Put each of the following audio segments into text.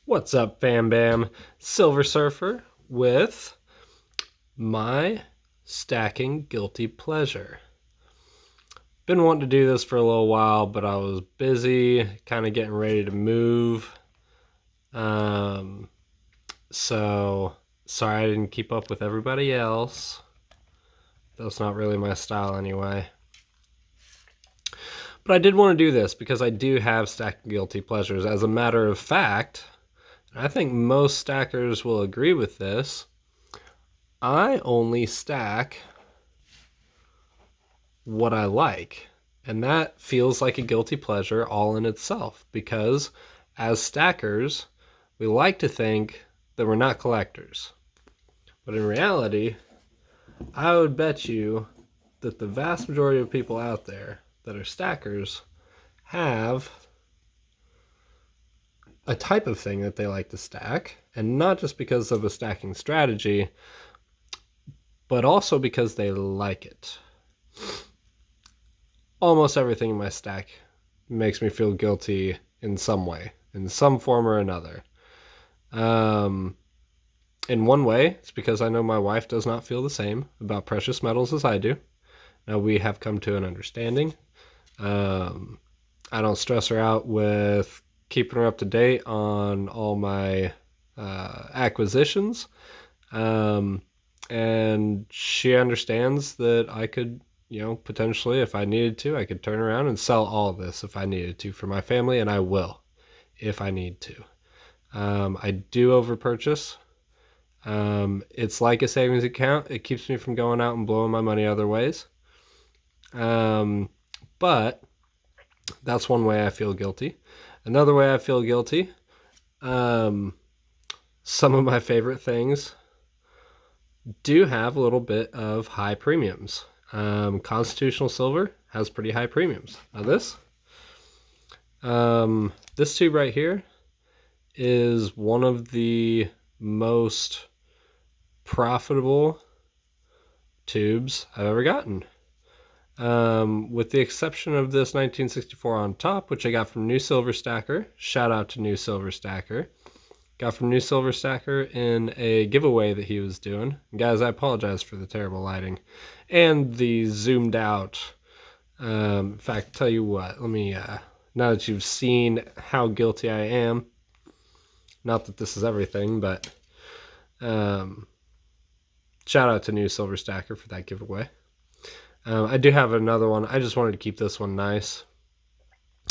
What's up, Bam Bam? Silver Surfer with my stacking guilty pleasure. Been wanting to do this for a little while, but I was busy, kind of getting ready to move. Um, so sorry I didn't keep up with everybody else. That's not really my style anyway. But I did want to do this because I do have stacking guilty pleasures. As a matter of fact, I think most stackers will agree with this. I only stack what I like. And that feels like a guilty pleasure all in itself because as stackers, we like to think that we're not collectors. But in reality, I would bet you that the vast majority of people out there that are stackers have a type of thing that they like to stack, and not just because of a stacking strategy, but also because they like it. Almost everything in my stack makes me feel guilty in some way, in some form or another. In one way, it's because I know my wife does not feel the same about precious metals as I do. Now, we have come to an understanding. I don't stress her out with keeping her up to date on all my acquisitions. And she understands that I could, potentially, if I needed to, I could turn around and sell all of this if I needed to for my family, and I will if I need to. I do overpurchase. It's like a savings account. It keeps me from going out and blowing my money other ways. But that's one way I feel guilty. Another way I feel guilty, some of my favorite things do have a little bit of high premiums. Constitutional silver has pretty high premiums. Now this tube right here is one of the most profitable tubes I've ever gotten. With the exception of this 1964 on top, which I got from New Silver Stacker. Shout out to New Silver Stacker. Got from New Silver Stacker in a giveaway that he was doing. And guys, I apologize for the terrible lighting and the zoomed out. In fact, tell you what, let me, now that you've seen how guilty I am, not that this is everything, but shout out to New Silver Stacker for that giveaway. I do have another one. I just wanted to keep this one nice.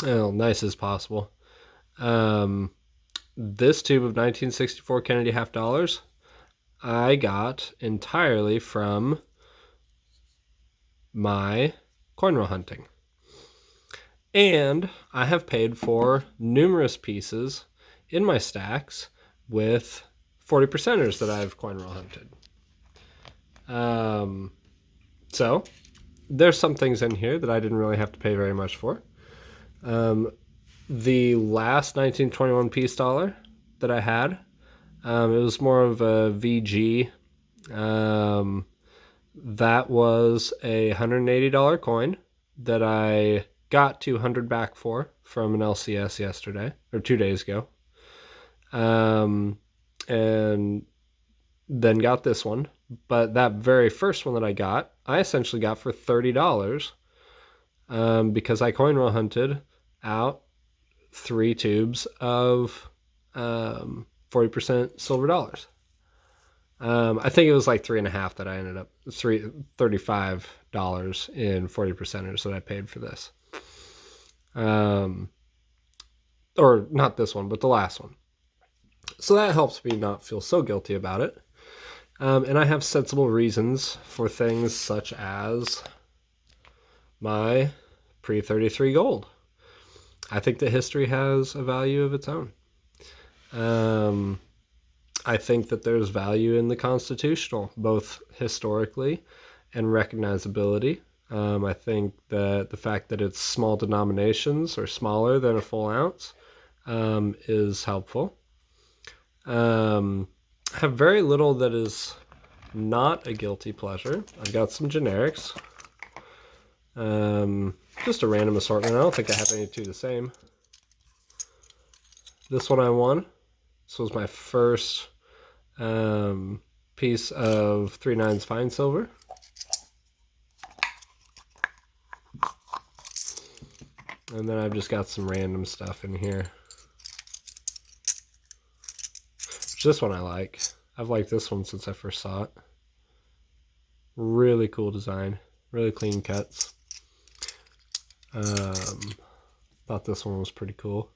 Nice as possible. This tube of 1964 Kennedy half dollars I got entirely from my coin roll hunting. And I have paid for numerous pieces in my stacks with 40%ers that I've coin roll hunted. So there's some things in here that I didn't really have to pay very much for. The last 1921 piece dollar that I had, it was more of a VG. That was a $180 coin that I got 200 back for from an LCS yesterday, or 2 days ago. And then got this one. But that very first one that I got, I essentially got for $30 because I coin roll hunted out 3 tubes of 40% silver dollars. I think it was like 3.5 that I ended up $35 in 40%ers that I paid for this. Or not this one, but the last one. So that helps me not feel so guilty about it. And I have sensible reasons for things such as my pre-33 gold. I think that history has a value of its own. I think that there's value in the constitutional, both historically and recognizability. I think that the fact that it's small denominations or smaller than a full ounce is helpful. I have very little that is not a guilty pleasure. I've got some generics. Just a random assortment. I don't think I have any two the same. This one I won. This was my first piece of 3/9 fine silver. And then I've just got some random stuff in here. This one I like. I've liked this one since I first saw it. Really cool design. Really clean cuts. Thought this one was pretty cool.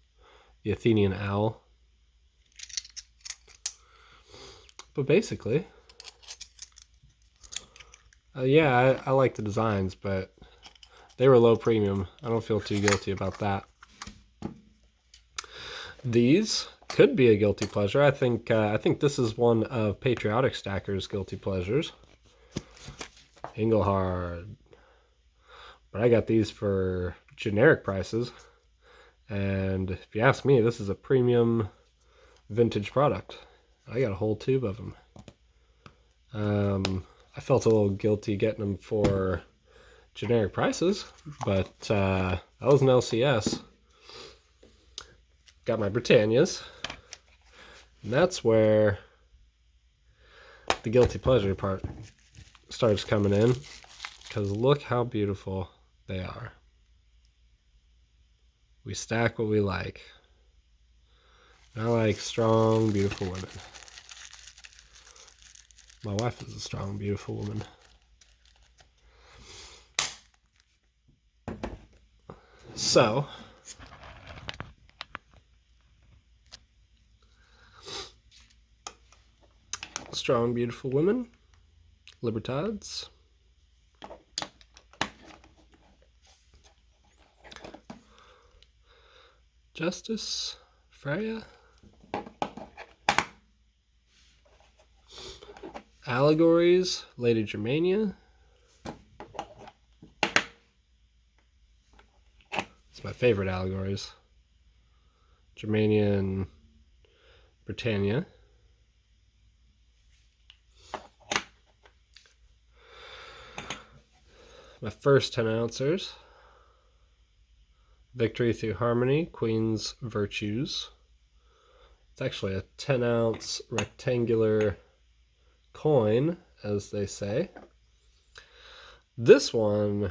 The Athenian owl. But basically, yeah, I like the designs, but they were low premium. I don't feel too guilty about that. These could be a guilty pleasure. I think this is one of Patriotic Stacker's guilty pleasures. Engelhard. But I got these for generic prices. And if you ask me, this is a premium vintage product. I got a whole tube of them. I felt a little guilty getting them for generic prices, but that was an LCS. Got my Britannias, and that's where the guilty pleasure part starts coming in, because look how beautiful they are. We stack what we like. I like strong, beautiful women. My wife is a strong, beautiful woman. So, strong, beautiful women, Libertads. Justice, Freya. Allegories, Lady Germania. It's my favorite allegories. Germania and Britannia. My first 10 ouncers. Victory Through Harmony, Queen's Virtues. It's actually a 10-ounce rectangular coin, as they say. This one,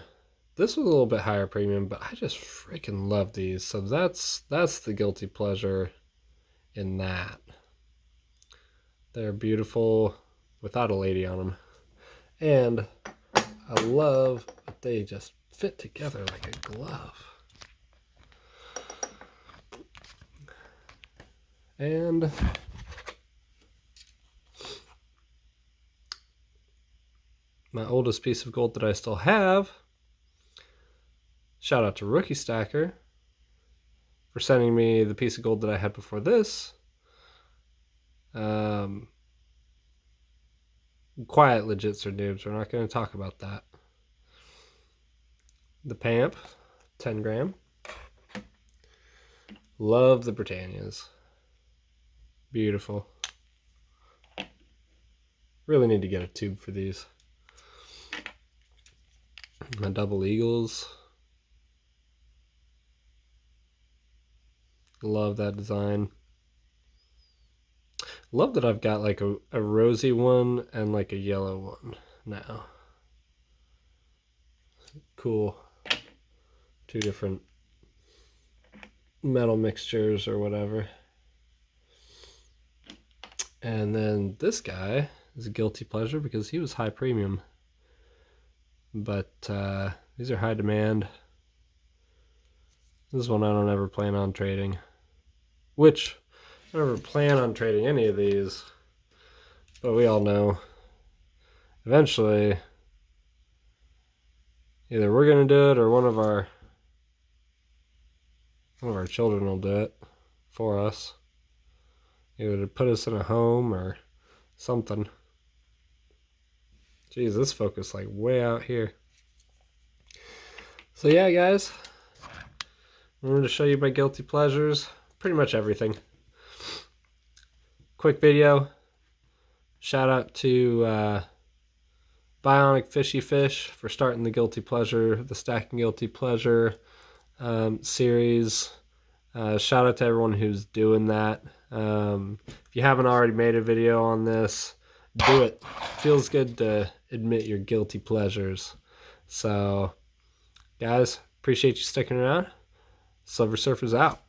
this was a little bit higher premium, but I just freaking love these. So that's the guilty pleasure in that. They're beautiful without a lady on them. And I love that they just fit together like a glove. And my oldest piece of gold that I still have, shout out to Rookie Stacker for sending me the piece of gold that I had before this. Quiet legits or noobs, we're not going to talk about that. The Pamp, 10 gram. Love the Britannias. Beautiful. Really need to get a tube for these. My double eagles. Love that design. Love that I've got like a rosy one and like a yellow one now. Cool. Two different metal mixtures or whatever. And then this guy is a guilty pleasure because he was high premium. But these are high demand. This is one I don't ever plan on trading. Which, I don't ever plan on trading any of these. But we all know, eventually, either we're going to do it or one of our children will do it for us. Either to put us in a home or something. Jeez, this focus like way out here. So yeah, guys, I wanted to show you my guilty pleasures. Pretty much everything. Quick video. Shout out to Bionic Fishy Fish for starting the guilty pleasure, the Stacking Guilty Pleasure series. Shout out to everyone who's doing that. If you haven't already made a video on this, do it. Feels good to admit your guilty pleasures. So, guys, appreciate you sticking around. Silver Surfer's out.